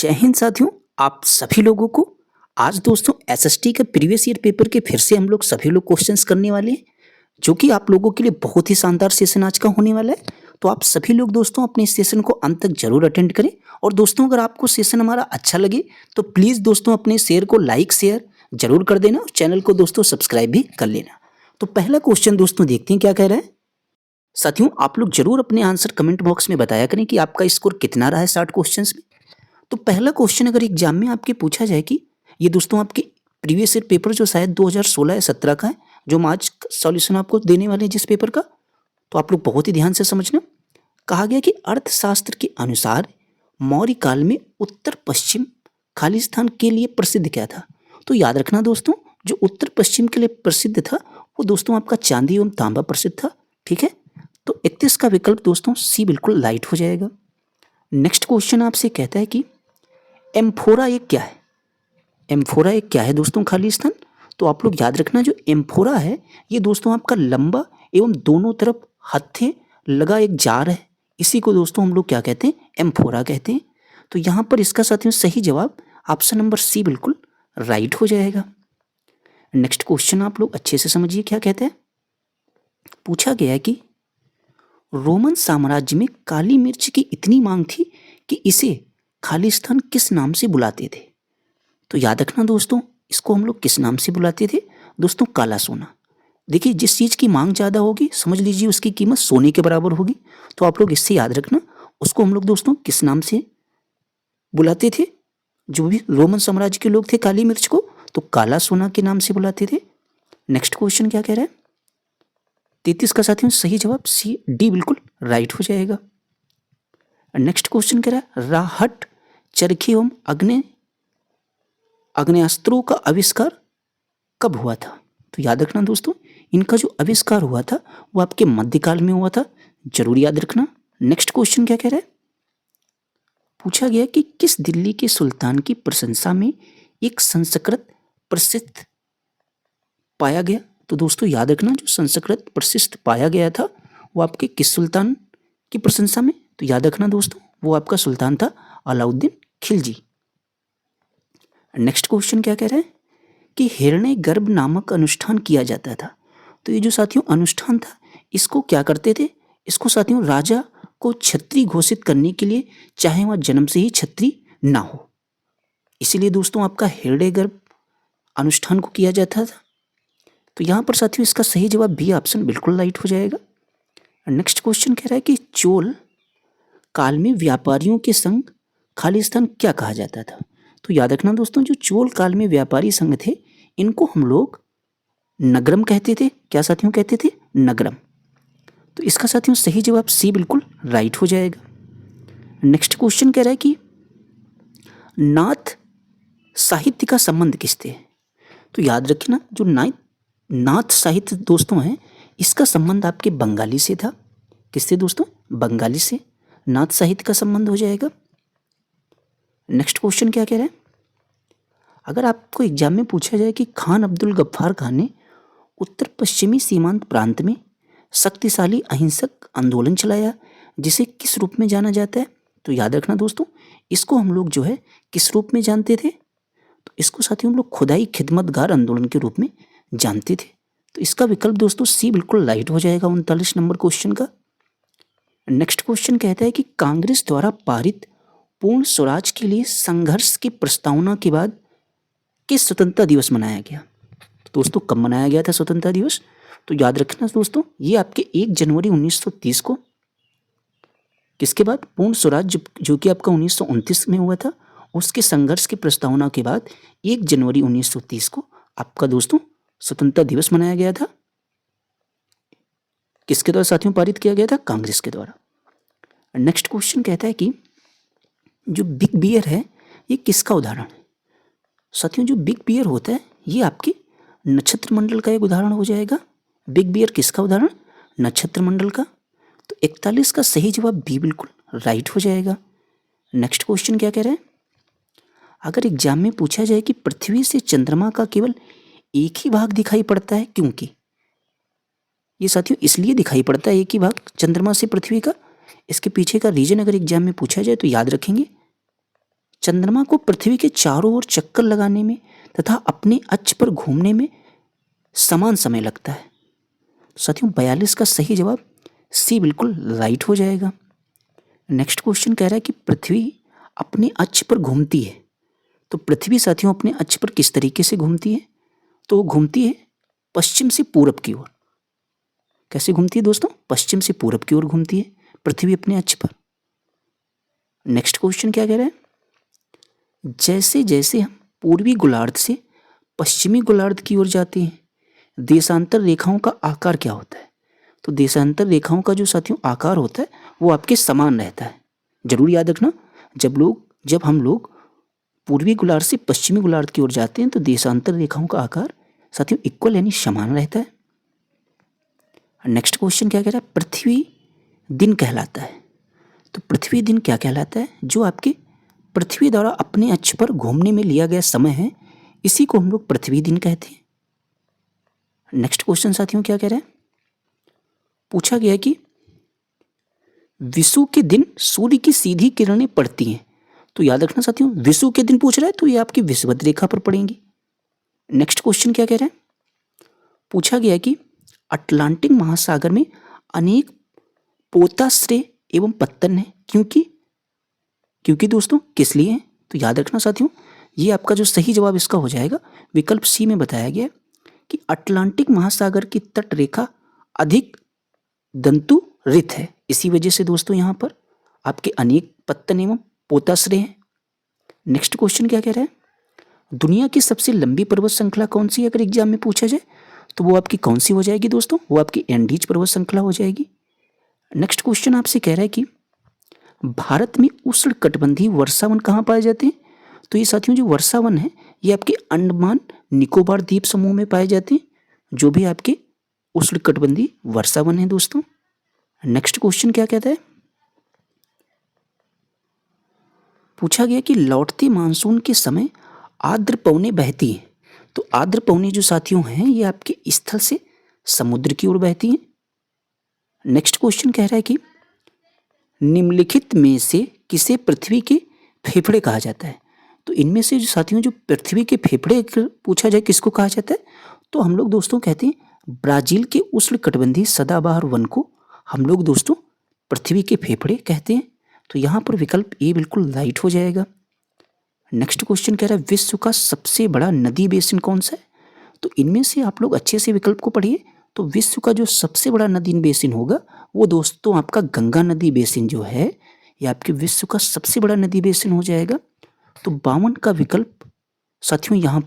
जय हिंद साथियों। आप सभी लोगों को आज दोस्तों एसएसटी के प्रीवियस ईयर पेपर के फिर से हम लोग सभी लोग क्वेश्चंस करने वाले हैं, जो कि आप लोगों के लिए बहुत ही शानदार सेशन आज का होने वाला है। तो आप सभी लोग दोस्तों अपने इस सेशन को अंत तक जरूर अटेंड करें। और दोस्तों अगर आपको सेशन हमारा अच्छा लगे तो प्लीज़ दोस्तों अपने शेयर को लाइक शेयर जरूर कर देना और चैनल को दोस्तों सब्सक्राइब भी कर लेना। तो पहला क्वेश्चन दोस्तों देखते हैं क्या कह रहा है। साथियों आप लोग जरूर अपने आंसर कमेंट बॉक्स में बताया करें कि आपका स्कोर कितना रहा है 60 क्वेश्चंस में। तो पहला क्वेश्चन अगर एग्जाम में आपके पूछा जाए कि ये दोस्तों आपके प्रीवियस ईयर पेपर जो शायद 2016 या 17 का है, जो हम आज सॉल्यूशन आपको देने वाले हैं जिस पेपर का, तो आप लोग बहुत ही ध्यान से समझना। कहा गया कि अर्थशास्त्र के अनुसार मौर्य काल में उत्तर पश्चिम खालिस्तान के लिए प्रसिद्ध क्या था। तो याद रखना दोस्तों, जो उत्तर पश्चिम के लिए प्रसिद्ध था वो दोस्तों आपका चांदी एवं तांबा प्रसिद्ध था। ठीक है, तो 31 का विकल्प दोस्तों सी बिल्कुल राइट हो जाएगा। नेक्स्ट क्वेश्चन आपसे कहता है कि एम्फोरा एक क्या है। एम्फोरा एक क्या है दोस्तों खालिस्तान। तो आप लोग याद रखना, जो एम्फोरा है ये दोस्तों आपका लंबा एवं दोनों तरफ हत्थे लगा एक जार है, इसी को दोस्तों हम लोग क्या कहते हैं, एम्फोरा कहते हैं। तो यहाँ पर इसका साथियों सही जवाब ऑप्शन नंबर सी बिल्कुल राइट हो जाएगा। नेक्स्ट क्वेश्चन आप लोग अच्छे से समझिए क्या कहते हैं। पूछा गया है कि रोमन साम्राज्य में काली मिर्च की इतनी मांग थी कि इसे खालिस्तान किस नाम से बुलाते थे। तो याद रखना दोस्तों, इसको हम लोग किस नाम से बुलाते थे दोस्तों, काला सोना। देखिए जिस चीज़ की मांग ज़्यादा होगी समझ लीजिए उसकी कीमत सोने के बराबर होगी। तो आप लोग इससे याद रखना उसको हम लोग दोस्तों किस नाम से बुलाते थे। जो भी रोमन साम्राज्य के लोग थे काली मिर्च को तो काला सोना के नाम से बुलाते थे। नेक्स्ट क्वेश्चन क्या कह रहा है। 33 का साथियों सही जवाब सी डी बिल्कुल राइट हो जाएगा। नेक्स्ट क्वेश्चन कह रहा है राहट चरखी एवं आग्नेयास्त्रों का आविष्कार कब हुआ था। तो याद रखना दोस्तों, इनका जो आविष्कार हुआ था वो आपके मध्यकाल में हुआ था, जरूर याद रखना। नेक्स्ट क्वेश्चन क्या कह रहा है। पूछा गया कि किस दिल्ली के सुल्तान की प्रशंसा में एक संस्कृत प्रसिद्ध पाया गया। तो दोस्तों याद रखना, जो संस्कृत प्रसिद्ध पाया गया था वो आपके किस सुल्तान की प्रशंसा में। तो याद रखना दोस्तों, वो आपका सुल्तान था अलाउद्दीन खिलजी। नेक्स्ट क्वेश्चन क्या कह रहा है कि हिरण्य गर्भ नामक अनुष्ठान किया जाता था। तो ये जो साथियों अनुष्ठान था इसको क्या करते थे, इसको साथियों राजा को छत्री घोषित करने के लिए, चाहे वह जन्म से ही छत्री ना हो, इसीलिए दोस्तों आपका हिरण्य गर्भ अनुष्ठान को किया जाता था। तो यहाँ पर साथियों इसका सही जवाब बी ऑप्शन बिल्कुल राइट हो जाएगा। नेक्स्ट क्वेश्चन कह रहा है कि चोल काल में व्यापारियों के संघ खालिस्तान क्या कहा जाता था। तो याद रखना दोस्तों, जो चोल काल में व्यापारी संघ थे इनको हम लोग नगरम कहते थे। क्या साथियों कहते थे, नगरम। तो इसका साथियों सही जवाब सी बिल्कुल राइट हो जाएगा। नेक्स्ट क्वेश्चन कह रहा है कि नाथ साहित्य का संबंध किससे है। तो याद रखना, जो नाथ साहित्य दोस्तों है इसका संबंध आपके बंगाली से था। किससे दोस्तों, बंगाली से नाथ साहित्य का संबंध हो जाएगा। नेक्स्ट क्वेश्चन क्या कह रहा है। अगर आपको एग्जाम में पूछा जाए कि खान अब्दुल गफ्फार खान ने उत्तर पश्चिमी सीमांत प्रांत में शक्तिशाली अहिंसक आंदोलन चलाया जिसे किस रूप में जाना जाता है। तो याद रखना दोस्तों, इसको हम लोग जो है किस रूप में जानते थे। तो इसको साथियों हम लोग खुदाई खिदमतगार आंदोलन के रूप में जानते थे। तो इसका विकल्प दोस्तों सी बिल्कुल राइट हो जाएगा 39 नंबर क्वेश्चन का। नेक्स्ट क्वेश्चन कहता है कि कांग्रेस द्वारा पारित पूर्ण स्वराज के लिए संघर्ष की प्रस्तावना के बाद किस स्वतंत्रता दिवस मनाया गया। तो दोस्तों कब मनाया गया था स्वतंत्रता दिवस। तो याद रखना दोस्तों, ये आपके 1 जनवरी 1930 को, किसके बाद, पूर्ण स्वराज जो कि आपका 1929 में हुआ था, उसके संघर्ष की प्रस्तावना के बाद 1 जनवरी 1930 को आपका दोस्तों स्वतंत्रता दिवस मनाया गया था। किसके द्वारा साथियों पारित किया गया था, कांग्रेस के द्वारा। नेक्स्ट क्वेश्चन कहता है कि जो बिग बियर है ये किसका उदाहरण है। साथियों जो बिग बियर होता है ये आपके नक्षत्र मंडल का एक उदाहरण हो जाएगा। बिग बियर किसका उदाहरण, नक्षत्र मंडल का। तो 41 का सही जवाब बी बिल्कुल राइट हो जाएगा। नेक्स्ट क्वेश्चन क्या कह रहा है। अगर एग्जाम में पूछा जाए कि पृथ्वी से चंद्रमा का केवल एक ही भाग दिखाई पड़ता है क्योंकि, ये साथियों इसलिए दिखाई पड़ता है एक ही भाग चंद्रमा से पृथ्वी का, इसके पीछे का रीजन अगर एग्जाम में पूछा जाए तो याद रखेंगे चंद्रमा को पृथ्वी के चारों ओर चक्कर लगाने में तथा अपने अक्ष पर घूमने में समान समय लगता है? साथियों 42 का सही जवाब सी बिल्कुल राइट हो जाएगा। नेक्स्ट क्वेश्चन कह रहा है कि पृथ्वी अपने अक्ष पर घूमती है, तो पृथ्वी साथियों अपने अक्ष पर किस तरीके से घूमती है? तो वो घूमती है पश्चिम से पूरब की ओर। कैसे घूमती है दोस्तों? पश्चिम से पूरब की ओर घूमती है पृथ्वी अपने अक्ष पर। नेक्स्ट क्वेश्चन क्या कह रहा है? जैसे जैसे हम पूर्वी गोलार्ध से पश्चिमी गोलार्ध की ओर जाते हैं, देशांतर रेखाओं का आकार क्या होता है? तो देशांतर रेखाओं का जो साथियों आकार होता है वो आपके समान रहता है। जरूर याद रखना, जब हम लोग पूर्वी गोलार्ध से पश्चिमी गोलार्ध की ओर जाते हैं तो देशांतर रेखाओं का आकार साथियों इक्वल यानी समान रहता है। नेक्स्ट क्वेश्चन क्या कह रहा है? पृथ्वी दिन कहलाता है, तो पृथ्वी दिन क्या कहलाता है? जो आपके पृथ्वी द्वारा अपने अक्ष पर घूमने में लिया गया समय है, इसी को हम लोग पृथ्वी दिन कहते हैं। नेक्स्ट क्वेश्चन साथियों क्या कह रहा है? पूछा गया कि विषु के दिन सूर्य की सीधी किरणें पड़ती हैं, तो याद रखना साथियों विषु के दिन पूछ रहा है तो ये आपकी विषुवत रेखा पर पड़ेंगी। नेक्स्ट क्वेश्चन क्या कह रहा है? पूछा गया कि अटलांटिक महासागर में अनेक पोताश्रय एवं पत्तन है, क्योंकि दोस्तों किस लिए है? तो याद रखना साथियों ये आपका जो सही जवाब इसका हो जाएगा विकल्प सी में बताया गया कि अटलांटिक महासागर की तट रेखा अधिक दंतुरित है, इसी वजह से दोस्तों यहाँ पर आपके अनेक पत्तन एवं पोताश्रय हैं। नेक्स्ट क्वेश्चन क्या कह रहा है? दुनिया की सबसे लंबी पर्वत श्रृंखला कौन सी है? अगर एग्जाम में पूछा जाए तो वो आपकी कौन सी हो जाएगी दोस्तों? वो आपकी एंडीज पर्वत श्रृंखला हो जाएगी। नेक्स्ट क्वेश्चन आपसे कह रहा है कि भारत में उष्णकटिबंधीय वर्षावन कहाँ पाए जाते हैं? तो ये साथियों जो वर्षावन है ये आपके अंडमान निकोबार द्वीप समूह में पाए जाते हैं, जो भी आपके उष्णकटिबंधीय वर्षावन है दोस्तों। नेक्स्ट क्वेश्चन क्या कहता है? पूछा गया कि लौटते मानसून के समय आर्द्र पवनें बहती हैं, तो आर्द्र पवनें जो साथियों हैं ये आपके स्थल से समुद्र की ओर बहती हैं। नेक्स्ट क्वेश्चन कह रहा है कि निम्नलिखित में से किसे पृथ्वी के फेफड़े कहा जाता है? तो इनमें से जो साथियों जो पृथ्वी के फेफड़े पूछा जाए किसको कहा जाता है? तो हम लोग दोस्तों कहते हैं ब्राजील के उष्णकटिबंधीय सदाबहार वन को हम लोग दोस्तों पृथ्वी के फेफड़े कहते हैं। तो यहाँ पर विकल्प ए बिल्कुल राइट हो जाएगा। नेक्स्ट क्वेश्चन कह रहा है विश्व का सबसे बड़ा नदी बेसिन कौन सा है? तो इनमें से आप लोग अच्छे से विकल्प को पढ़िए। तो विश्व का जो सबसे बड़ा नदी बेसिन होगा वो दोस्तों आपका गंगा नदी बेसिन जो है ये आपके विश्व का सबसे बड़ा नदी बेसिन हो जाएगा। तो 52 का विकल्प साथियों यहाँ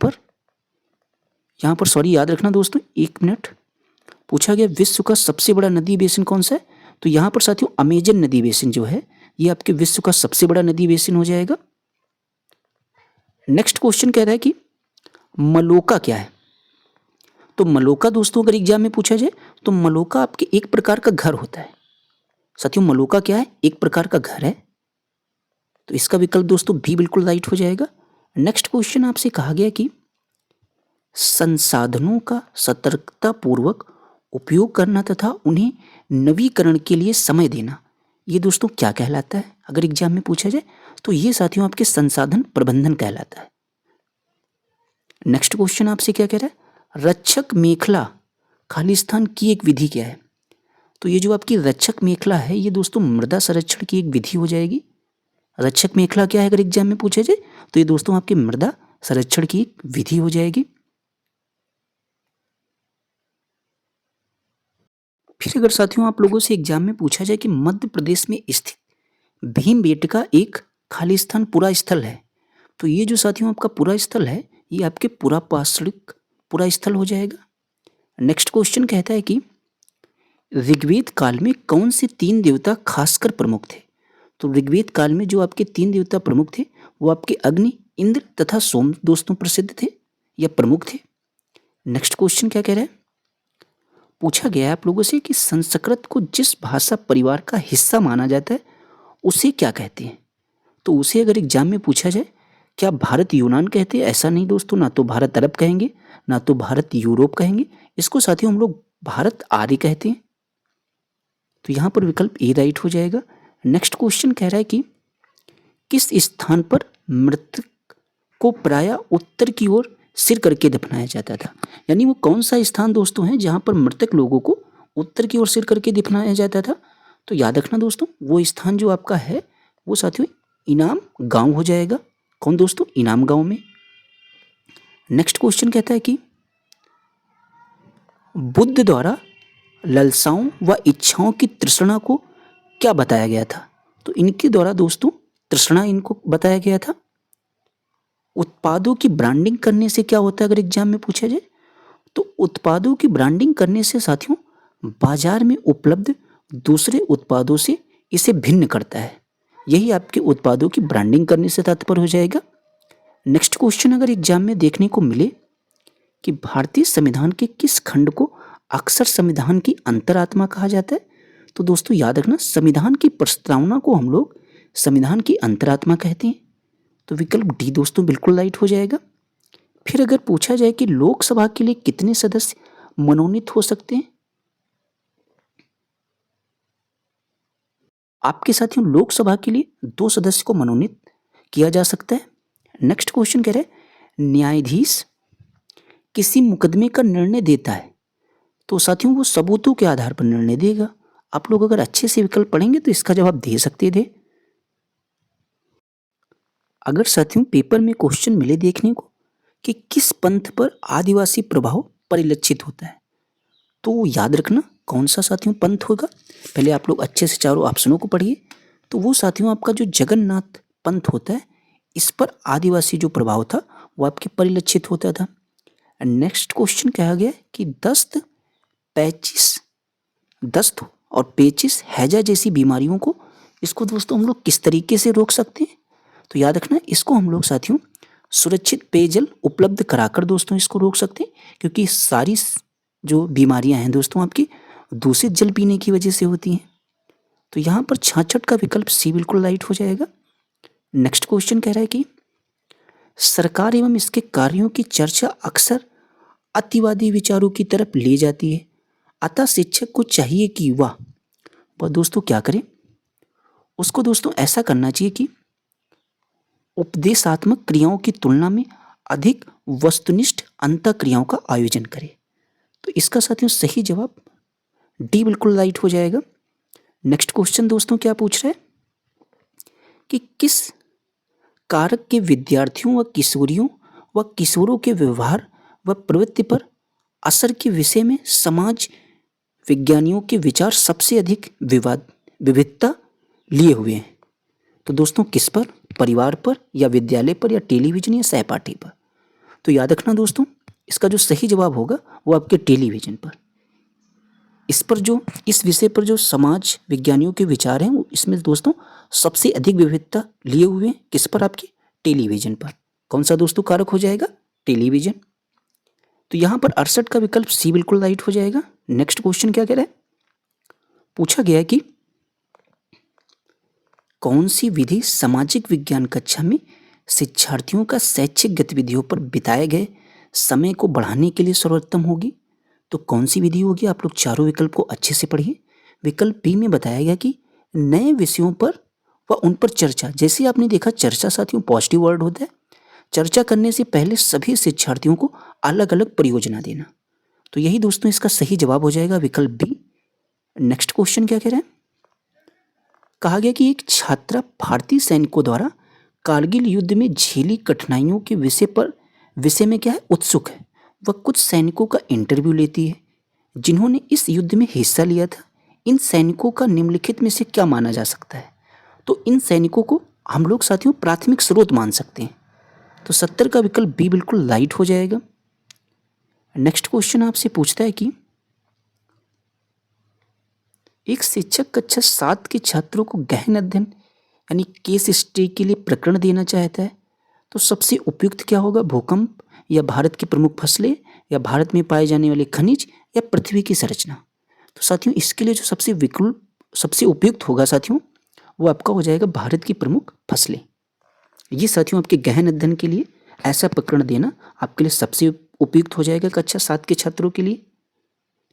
पर सॉरी याद रखना दोस्तों, एक मिनट। पूछा गया विश्व का सबसे बड़ा नदी बेसिन कौन सा है? तो यहाँ पर साथियों अमेजन नदी बेसिन जो है ये आपके विश्व का सबसे बड़ा नदी बेसिन हो जाएगा। नेक्स्ट क्वेश्चन कह रहा है कि मलोका क्या है? तो मलोका दोस्तों अगर एग्जाम में पूछा जाए तो मलोका आपके एक प्रकार का घर होता है। साथियों मलोका क्या है? एक प्रकार का घर है। तो इसका विकल्प दोस्तों बी बिल्कुल राइट हो जाएगा। नेक्स्ट क्वेश्चन आपसे कहा गया कि संसाधनों का सतर्कता पूर्वक उपयोग करना तथा उन्हें नवीकरण के लिए समय देना, ये दोस्तों क्या कहलाता है? अगर एग्जाम में पूछा जाए तो ये साथियों आपके संसाधन प्रबंधन कहलाता है। नेक्स्ट क्वेश्चन आपसे क्या कह रहा है? रक्षक मेखला खालिस्तान की एक विधि क्या है? तो ये जो आपकी रक्षक मेखला है ये दोस्तों मृदा संरक्षण की एक विधि हो जाएगी। रक्षक मेखला क्या है अगर एग्जाम में पूछा जाए तो ये दोस्तों आपके मृदा संरक्षण की एक विधि हो जाएगी। फिर अगर साथियों आप लोगों से एग्जाम में पूछा जाए कि मध्य प्रदेश में स्थित भीमबेटका एक खालिस्तान पुरा स्थल है, तो ये जो साथियों आपका पुरा स्थल है ये आपके पुरापाषाणिक पुरा स्थल हो जाएगा। नेक्स्ट क्वेश्चन कहता है कि ऋग्वेद काल में कौन से 3 देवता खासकर प्रमुख थे? तो ऋग्वेद काल में जो आपके 3 देवता प्रमुख थे वो आपके अग्नि, इंद्र तथा सोम दोस्तों प्रसिद्ध थे या प्रमुख थे। नेक्स्ट क्वेश्चन क्या कह रहा है? पूछा गया है आप लोगों से कि संस्कृत को जिस भाषा परिवार का हिस्सा माना जाता है उसे क्या कहते हैं? तो उसे अगर एग्जाम में पूछा जाए क्या भारत यूनान कहते हैं? ऐसा नहीं दोस्तों, ना तो भारत अरब कहेंगे ना तो भारत यूरोप कहेंगे, इसको साथियों हम लोग भारत आर्य कहते हैं। तो यहाँ पर विकल्प ए राइट हो जाएगा। नेक्स्ट क्वेश्चन कह रहा है कि किस स्थान पर मृतक को प्रायः उत्तर की ओर सिर करके दफनाया जाता था। यानी वो कौन सा स्थान दोस्तों है जहाँ पर मृतक लोगों को उत्तर की ओर सिर करके दफनाया जाता था? तो याद रखना दोस्तों, वो स्थान जो आपका है वो साथियों इनाम गांव हो जाएगा। कौन दोस्तों? इनाम गांव में। नेक्स्ट क्वेश्चन कहता है कि बुद्ध द्वारा लालसाओं व इच्छाओं की तृष्णा को क्या बताया गया था? तो इनके द्वारा दोस्तों तृष्णा इनको बताया गया था। उत्पादों की ब्रांडिंग करने से क्या होता है अगर एग्जाम में पूछा जाए? तो उत्पादों की ब्रांडिंग करने से साथियों बाजार में उपलब्ध दूसरे उत्पादों से इसे भिन्न करता है। यही आपके उत्पादों की ब्रांडिंग करने से तात्पर्य हो जाएगा। नेक्स्ट क्वेश्चन अगर एग्जाम में देखने को मिले कि भारतीय संविधान के किस खंड को अक्सर संविधान की अंतरात्मा कहा जाता है? तो दोस्तों याद रखना, संविधान की प्रस्तावना को हम लोग संविधान की अंतरात्मा कहते हैं। तो विकल्प डी दोस्तों बिल्कुल राइट हो जाएगा। फिर अगर पूछा जाए कि लोकसभा के लिए कितने सदस्य मनोनीत हो सकते हैं? आपके साथियों लोकसभा के लिए 2 सदस्य को मनोनीत किया जा सकता है। नेक्स्ट क्वेश्चन कह रहे हैं न्यायाधीश किसी मुकदमे का निर्णय देता है तो साथियों वो सबूतों के आधार पर निर्णय देगा। आप लोग अगर अच्छे से विकल्प पढ़ेंगे तो इसका जवाब दे सकते थे। अगर साथियों पेपर में क्वेश्चन मिले देखने को कि किस पंथ पर आदिवासी प्रभाव परिलक्षित होता है, तो याद रखना कौन सा साथियों पंथ होगा। पहले आप लोग अच्छे से चारों ऑप्शनों को पढ़िए। तो वो साथियों आपका जो जगन्नाथ पंथ होता है, इस पर आदिवासी जो प्रभाव था वो आपके परिलक्षित होता था। नेक्स्ट क्वेश्चन कहा गया कि दस्त और पेचिस हैजा जैसी बीमारियों को इसको दोस्तों हम लोग किस तरीके से रोक सकते हैं? तो याद रखना इसको हम लोग साथियों सुरक्षित पेयजल उपलब्ध कराकर दोस्तों इसको रोक सकते हैं, क्योंकि सारी जो बीमारियां हैं दोस्तों आपकी दूषित जल पीने की वजह से होती हैं। तो यहाँ पर 66 का विकल्प सी बिल्कुल राइट हो जाएगा। नेक्स्ट क्वेश्चन कह रहा है कि सरकार एवं इसके कार्यों की चर्चा अक्सर अतिवादी विचारों की तरफ ले जाती है, अतः शिक्षक को चाहिए कि वह दोस्तों क्या करें? उसको दोस्तों ऐसा करना चाहिए कि उपदेशात्मक क्रियाओं की तुलना में अधिक वस्तुनिष्ठ अंतः क्रियाओं का आयोजन करे। तो इसका साथियों सही जवाब डी बिल्कुल राइट हो जाएगा। नेक्स्ट क्वेश्चन दोस्तों क्या पूछ रहा है कि किस कारक के विद्यार्थियों व किशोरियों व किशोरों के व्यवहार व प्रवृत्ति पर असर के विषय में समाज विज्ञानियों के विचार सबसे अधिक विविधता लिए हुए हैं? तो दोस्तों किस पर? परिवार पर या विद्यालय पर या टेलीविजन या सहपाठी पर? तो याद रखना दोस्तों इसका जो सही जवाब होगा वो आपके टेलीविजन पर। इस विषय पर जो समाज विज्ञानियों के विचार हैं इसमें दोस्तों सबसे अधिक विविधता लिए हुए हैं किस पर? आपके टेलीविजन पर। कौन सा दोस्तों कारक हो जाएगा? टेलीविजन। तो यहाँ पर 68 का विकल्प सी बिल्कुल राइट हो जाएगा। नेक्स्ट क्वेश्चन क्या कह रहा है? पूछा गया है कि कौन सी विधि सामाजिक विज्ञान कक्षा में शिक्षार्थियों का शैक्षिक गतिविधियों पर बिताए गए समय को बढ़ाने के लिए सर्वोत्तम होगी? तो कौन सी विधि होगी? आप लोग चारों विकल्प को अच्छे से पढ़िए। विकल्प बी में बताया गया कि नए विषयों पर व उन पर चर्चा। जैसे आपने देखा चर्चा साथियों पॉजिटिव वर्ड होता है। चर्चा करने से पहले सभी शिक्षार्थियों को अलग अलग परियोजना देना। तो यही दोस्तों इसका सही जवाब हो जाएगा विकल्प बी। नेक्स्ट क्वेश्चन क्या कह रहे हैं? कहा गया कि एक छात्रा भारतीय सैनिकों द्वारा कारगिल युद्ध में झेली कठिनाइयों के विषय में क्या है? उत्सुक है। वह कुछ सैनिकों का इंटरव्यू लेती है जिन्होंने इस युद्ध में हिस्सा लिया था। इन सैनिकों का निम्नलिखित में से क्या माना जा सकता है? तो इन सैनिकों को हम लोग साथियों प्राथमिक स्रोत मान सकते हैं। तो 70 का विकल्प बी बिल्कुल राइट हो जाएगा। नेक्स्ट क्वेश्चन आपसे पूछता है कि एक शिक्षक कक्षा 7 के छात्रों को गहन अध्ययन यानी केस स्टडी के लिए प्रकरण देना चाहता है, तो सबसे उपयुक्त क्या होगा? भूकंप या भारत की प्रमुख फसलें या भारत में पाए जाने वाले खनिज या पृथ्वी की संरचना? तो साथियों इसके लिए जो सबसे उपयुक्त होगा साथियों वो आपका हो जाएगा भारत की प्रमुख फसलें। ये साथियों आपके गहन अध्ययन के लिए ऐसा प्रकरण देना आपके लिए सबसे उपयुक्त हो जाएगा कक्षा 7 के छात्रों के लिए।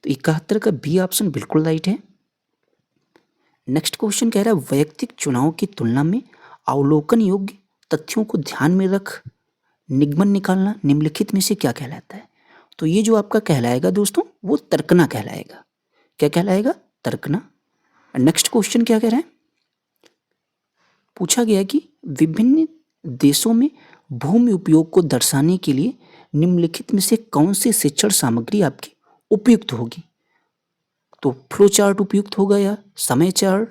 तो 71 का बी ऑप्शन बिल्कुल राइट है। नेक्स्ट क्वेश्चन कह रहा है वैयक्तिक चुनाव की तुलना में अवलोकन योग्य तथ्यों को ध्यान में रख निगमन निकालना निम्नलिखित में से क्या कहलाता है? तो ये जो आपका कहलाएगा दोस्तों वो तर्कना कहलाएगा। क्या कहलाएगा? तर्कना। नेक्स्ट क्वेश्चन क्या कह रहा है? पूछा गया कि विभिन्न देशों में भूमि उपयोग को दर्शाने के लिए निम्नलिखित में से कौन सी शिक्षण सामग्री आपकी उपयुक्त होगी? तो फ्लो चार्ट उपयुक्त होगा या समय चार्ट,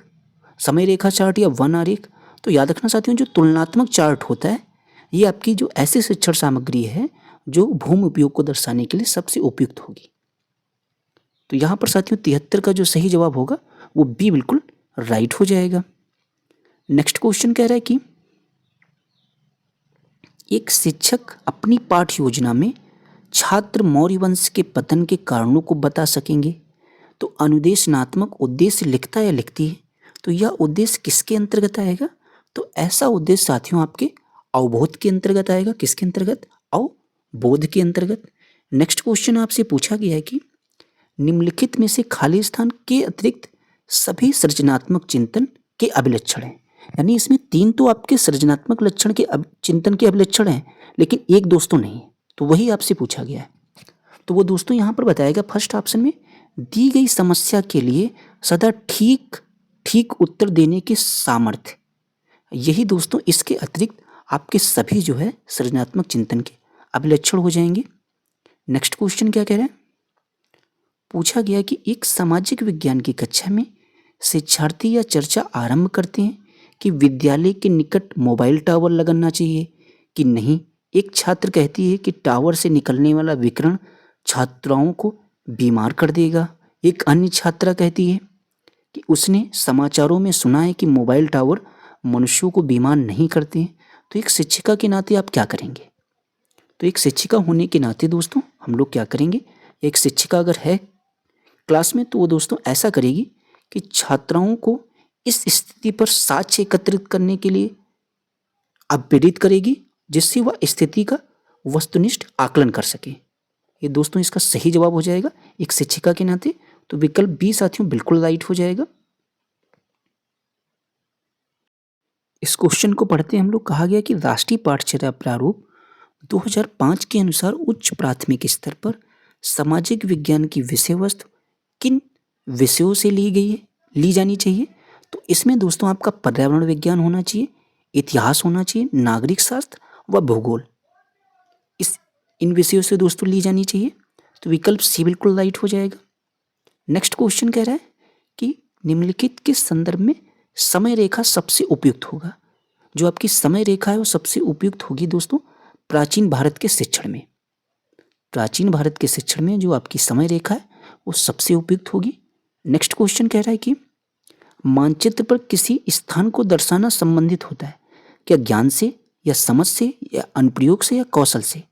समय रेखा चार्ट या वन आरेख? तो याद रखना साथियों, जो तुलनात्मक चार्ट होता है ये आपकी जो ऐसी शिक्षण सामग्री है जो भूमि उपयोग को दर्शाने के लिए सबसे उपयुक्त होगी। तो यहाँ पर साथियों 73 का जो सही जवाब होगा वो बी बिल्कुल राइट हो जाएगा। नेक्स्ट क्वेश्चन कह रहा है कि एक शिक्षक अपनी पाठ योजना में छात्र मौर्य वंश के पतन के कारणों को बता सकेंगे। तो अनुदेशनात्मक उद्देश्य लिखता या लिखती है, तो यह उद्देश्य किसके अंतर्गत आएगा? तो ऐसा उद्देश्य साथियों आपके अवबोध के अंतर्गत आएगा। किसके अंतर्गत? अवबोध के अंतर्गत। नेक्स्ट क्वेश्चन आपसे पूछा गया है कि निम्नलिखित में से खाली स्थान के अतिरिक्त सभी सृजनात्मक चिंतन के अभिलक्षण हैं। यानी इसमें 3 तो आपके सृजनात्मक लक्षण के चिंतन के अभिलक्षण हैं, लेकिन एक दोस्तों नहीं, तो वही आपसे पूछा गया है। तो वो दोस्तों यहाँ पर बताएगा फर्स्ट ऑप्शन में दी गई समस्या के लिए सदा ठीक उत्तर देने के सामर्थ्य। यही दोस्तों इसके अतिरिक्त आपके सभी जो है सृजनात्मक चिंतन के अभिलक्षण हो जाएंगे। नेक्स्ट क्वेश्चन क्या कह रहे हैं? पूछा गया कि एक सामाजिक विज्ञान की कक्षा में शिक्षार्थी यह चर्चा आरंभ करते हैं कि विद्यालय के निकट मोबाइल टावर लगाना चाहिए कि नहीं। एक छात्र कहती है कि टावर से निकलने वाला विकिरण छात्राओं को बीमार कर देगा। एक अन्य छात्रा कहती है कि उसने समाचारों में सुना है कि मोबाइल टावर मनुष्यों को बीमार नहीं करते हैं। तो एक शिक्षिका के नाते आप क्या करेंगे? तो एक शिक्षिका होने के नाते दोस्तों हम लोग क्या करेंगे? एक शिक्षिका अगर है क्लास में तो वो दोस्तों ऐसा करेगी कि छात्राओं को इस स्थिति पर साक्ष्य एकत्रित करने के लिए प्रेरित करेगी, जिससे वह स्थिति का वस्तुनिष्ठ आकलन कर सके। ये दोस्तों इसका सही जवाब हो जाएगा एक शिक्षिका के नाते। तो विकल्प बी साथियों बिल्कुल राइट हो जाएगा। इस क्वेश्चन को पढ़ते हम लोग कहा गया कि राष्ट्रीय पाठ्यचर्या प्रारूप 2005 के अनुसार उच्च प्राथमिक स्तर पर सामाजिक विज्ञान की विषय वस्तु किन विषयों से ली जानी चाहिए? तो इसमें दोस्तों आपका पर्यावरण विज्ञान होना चाहिए, इतिहास होना चाहिए, नागरिक शास्त्र व भूगोल, इन विषयों से दोस्तों ली जानी चाहिए। तो विकल्प सी बिल्कुल राइट हो जाएगा। नेक्स्ट क्वेश्चन कह रहा है कि निम्नलिखित के संदर्भ में समय रेखा सबसे उपयुक्त होगा। जो आपकी समय रेखा है वो सबसे उपयुक्त होगी दोस्तों प्राचीन भारत के शिक्षण में। प्राचीन भारत के शिक्षण में जो आपकी समय रेखा है वो सबसे उपयुक्त होगी। नेक्स्ट क्वेश्चन कह रहा है कि मानचित्र पर किसी स्थान को दर्शाना संबंधित होता है क्या ज्ञान से या समझ से या अनुप्रयोग से या कौशल से?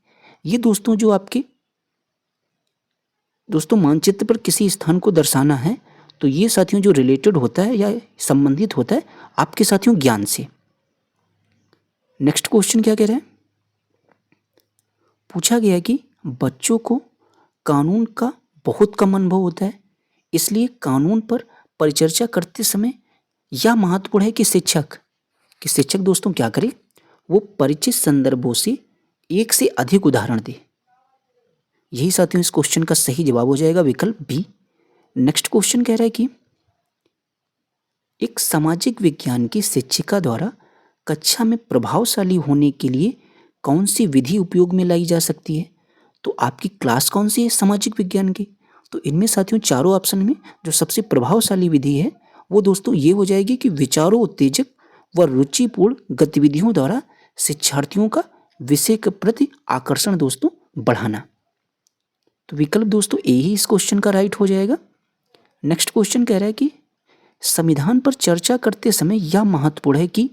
ये दोस्तों जो आपके दोस्तों मानचित्र पर किसी स्थान को दर्शाना है तो ये साथियों जो रिलेटेड होता है या संबंधित होता है आपके साथियों ज्ञान से। नेक्स्ट क्वेश्चन क्या कह रहा है? पूछा गया कि बच्चों को कानून का बहुत कम अनुभव होता है, इसलिए कानून पर परिचर्चा करते समय यह महत्वपूर्ण है कि शिक्षक दोस्तों क्या करे? वो परिचित संदर्भों से एक से अधिक उदाहरण दे। यही साथियों इस क्वेश्चन का सही जवाब हो जाएगा विकल्प बी। नेक्स्ट क्वेश्चन कह रहा है कि एक सामाजिक विज्ञान की शिक्षिका द्वारा कक्षा में प्रभावशाली होने के लिए कौन सी विधि उपयोग में लाई जा सकती है? तो आपकी क्लास कौन सी है सामाजिक विज्ञान की? तो इनमें साथियों चारों ऑप्शन में जो सबसे प्रभावशाली विधि है वो दोस्तों ये हो जाएगी कि विचारों उत्तेजक व रुचिपूर्ण गतिविधियों द्वारा शिक्षार्थियों का विषय के प्रति आकर्षण दोस्तों बढ़ाना। तो विकल्प दोस्तों ए ही इस क्वेश्चन का राइट हो जाएगा। नेक्स्ट क्वेश्चन कह रहा है कि संविधान पर चर्चा करते समय यह महत्वपूर्ण है कि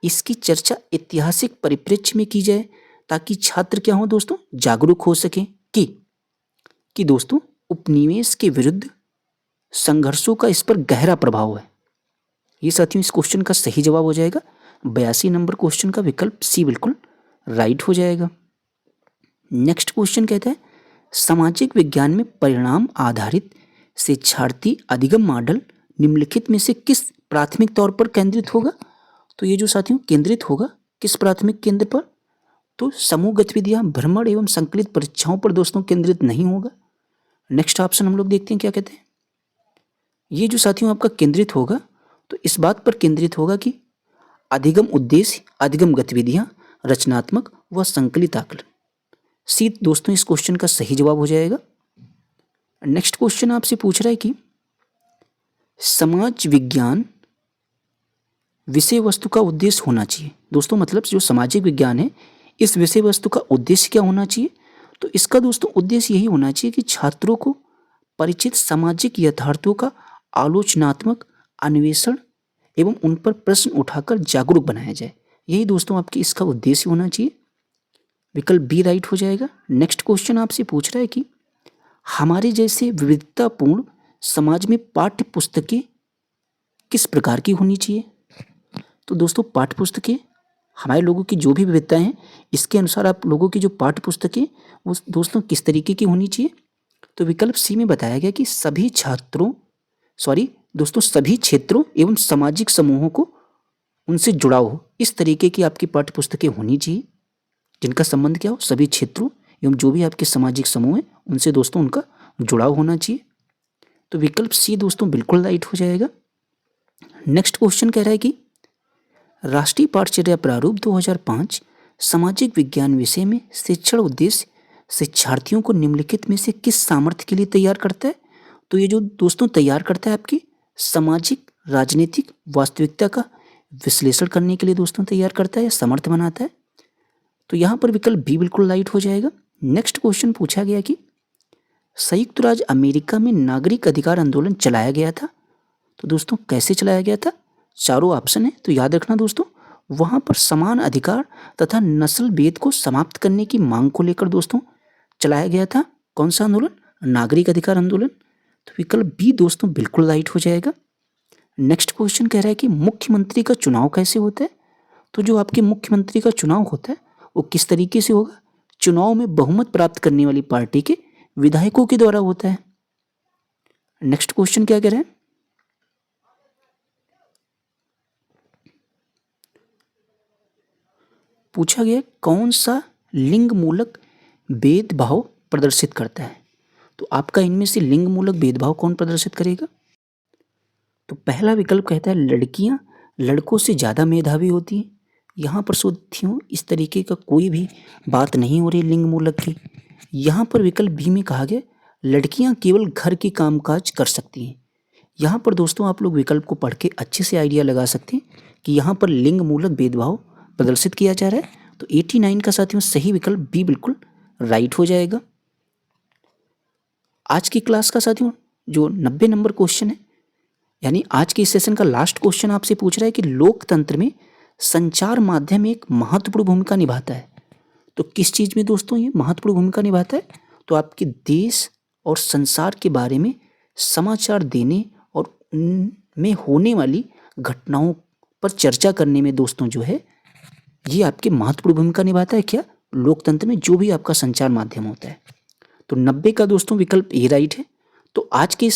इसकी चर्चा ऐतिहासिक परिप्रेक्ष्य में की जाए ताकि छात्र क्या हो दोस्तों जागरूक हो सकें कि दोस्तों उपनिवेश के विरुद्ध संघर्षों का इस पर गहरा प्रभाव है। ये साथियों इस क्वेश्चन का सही जवाब हो जाएगा 82 नंबर क्वेश्चन का विकल्प सी बिल्कुल राइट हो जाएगा। नेक्स्ट क्वेश्चन कहता है सामाजिक विज्ञान में परिणाम आधारित शिक्षार्थी अधिगम मॉडल निम्नलिखित में से किस प्राथमिक तौर पर केंद्रित होगा? तो ये जो साथियों केंद्रित होगा किस प्राथमिक केंद्र पर? तो समूह गतिविधियां, भ्रमण एवं संकलित परीक्षाओं पर दोस्तों केंद्रित नहीं होगा। नेक्स्ट ऑप्शन हम लोग देखते हैं क्या कहते हैं। ये जो साथियों आपका केंद्रित होगा तो इस बात पर केंद्रित होगा कि अधिगम उद्देश्य, अधिगम गतिविधियां, रचनात्मक व संकलित आकलन। सी दोस्तों इस क्वेश्चन का सही जवाब हो जाएगा। नेक्स्ट क्वेश्चन आपसे पूछ रहा है कि समाज विज्ञान विषय वस्तु का उद्देश्य होना चाहिए। दोस्तों मतलब जो सामाजिक विज्ञान है इस विषय वस्तु का उद्देश्य क्या होना चाहिए? तो इसका दोस्तों उद्देश्य यही होना चाहिए कि छात्रों को परिचित सामाजिक यथार्थों का आलोचनात्मक अन्वेषण एवं उन पर प्रश्न उठाकर जागरूक बनाया जाए। यही दोस्तों आपकी इसका उद्देश्य होना चाहिए। विकल्प बी राइट हो जाएगा। नेक्स्ट क्वेश्चन आपसे पूछ रहा है कि हमारे जैसे विविधतापूर्ण समाज में पाठ्य पुस्तकें किस प्रकार की होनी चाहिए? तो दोस्तों पाठ्य पुस्तकें हमारे लोगों की जो भी विविधताएं हैं इसके अनुसार आप लोगों की जो पाठ्य पुस्तकें वो दोस्तों किस तरीके की होनी चाहिए? तो विकल्प सी में बताया गया कि सभी क्षेत्रों एवं सामाजिक समूहों को उनसे जुड़ाव हो, इस तरीके की आपकी पाठ्य पुस्तकें होनी चाहिए जिनका संबंध क्या हो, सभी क्षेत्रों एवं जो भी आपके सामाजिक समूह हैं उनसे दोस्तों उनका जुड़ाव होना चाहिए। तो विकल्प सी दोस्तों बिल्कुल राइट हो जाएगा। नेक्स्ट क्वेश्चन कह रहा है कि राष्ट्रीय पाठचर्या प्रारूप 2005 सामाजिक विज्ञान विषय में शिक्षण उद्देश्य शिक्षार्थियों को निम्नलिखित में से किस सामर्थ्य के लिए तैयार करता है? तो ये जो दोस्तों तैयार करता है आपकी सामाजिक राजनीतिक वास्तविकता का विश्लेषण करने के लिए दोस्तों तैयार करता है, समर्थ बनाता है। तो यहाँ पर विकल्प बी बिल्कुल राइट हो जाएगा। नेक्स्ट क्वेश्चन पूछा गया कि संयुक्त राज्य अमेरिका में नागरिक अधिकार आंदोलन चलाया गया था। तो दोस्तों कैसे चलाया गया था? चारों ऑप्शन है तो याद रखना दोस्तों। वहाँ पर समान अधिकार तथा नस्ल भेद को समाप्त करने की मांग को लेकर दोस्तों चलाया गया था। कौन सा आंदोलन? नागरिक अधिकार आंदोलन। तो विकल्प बी दोस्तों बिल्कुल राइट हो जाएगा। नेक्स्ट क्वेश्चन कह रहा है कि मुख्यमंत्री का चुनाव कैसे होता है? तो जो आपके मुख्यमंत्री का चुनाव होता है वो किस तरीके से होगा? चुनाव में बहुमत प्राप्त करने वाली पार्टी के विधायकों के द्वारा होता है। नेक्स्ट क्वेश्चन क्या कह रहे हैं? पूछा गया कौन सा लिंग मूलक भेदभाव प्रदर्शित करता है? तो आपका इनमें से लिंग मूलक भेदभाव कौन प्रदर्शित करेगा? तो पहला विकल्प कहता है लड़कियां लड़कों से ज़्यादा मेधावी होती हैं। यहाँ पर साथियों इस तरीके का कोई भी बात नहीं हो रही लिंग मूलक की। यहाँ पर विकल्प बी में कहा गया लड़कियां केवल घर के कामकाज कर सकती हैं। यहाँ पर दोस्तों आप लोग विकल्प को पढ़ के अच्छे से आइडिया लगा सकते हैं कि यहाँ पर लिंग मूलक भेदभाव प्रदर्शित किया जा रहा है। तो 89 का साथियों सही विकल्प बी बिल्कुल राइट हो जाएगा। आज की क्लास का साथियों जो 90 नंबर क्वेश्चन है यानी आज के इस सेशन का लास्ट क्वेश्चन आपसे पूछ रहा है कि लोकतंत्र में संचार माध्यम एक महत्वपूर्ण भूमिका निभाता है। तो किस चीज़ में दोस्तों ये महत्वपूर्ण भूमिका निभाता है? तो आपके देश और संसार के बारे में समाचार देने और उनमें होने वाली घटनाओं पर चर्चा करने में दोस्तों जो है ये आपके महत्वपूर्ण भूमिका निभाता है। क्या? लोकतंत्र में जो भी आपका संचार माध्यम होता है। तो 90 का दोस्तों विकल्प ए राइट है। तो आज के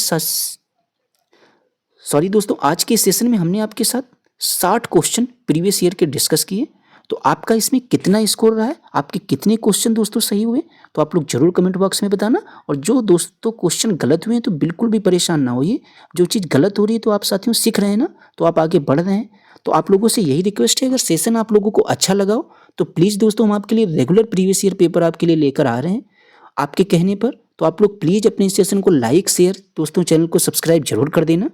आज के सेशन में हमने आपके साथ 60 क्वेश्चन प्रीवियस ईयर के डिस्कस किए। तो आपका इसमें कितना स्कोर रहा है, आपके कितने क्वेश्चन दोस्तों सही हुए, तो आप लोग जरूर कमेंट बॉक्स में बताना। और जो दोस्तों क्वेश्चन गलत हुए हैं तो बिल्कुल भी परेशान ना होइए। जो चीज़ गलत हो रही है तो आप साथियों सीख रहे हैं ना, तो आप आगे बढ़ रहे हैं। तो आप लोगों से यही रिक्वेस्ट है, अगर सेशन आप लोगों को अच्छा लगा हो तो प्लीज़ दोस्तों हम आपके लिए रेगुलर प्रीवियस ईयर पेपर आपके लिए लेकर आ रहे हैं आपके कहने पर। तो आप लोग प्लीज़ अपने इस सेशन को लाइक शेयर दोस्तों चैनल को सब्सक्राइब जरूर कर देना।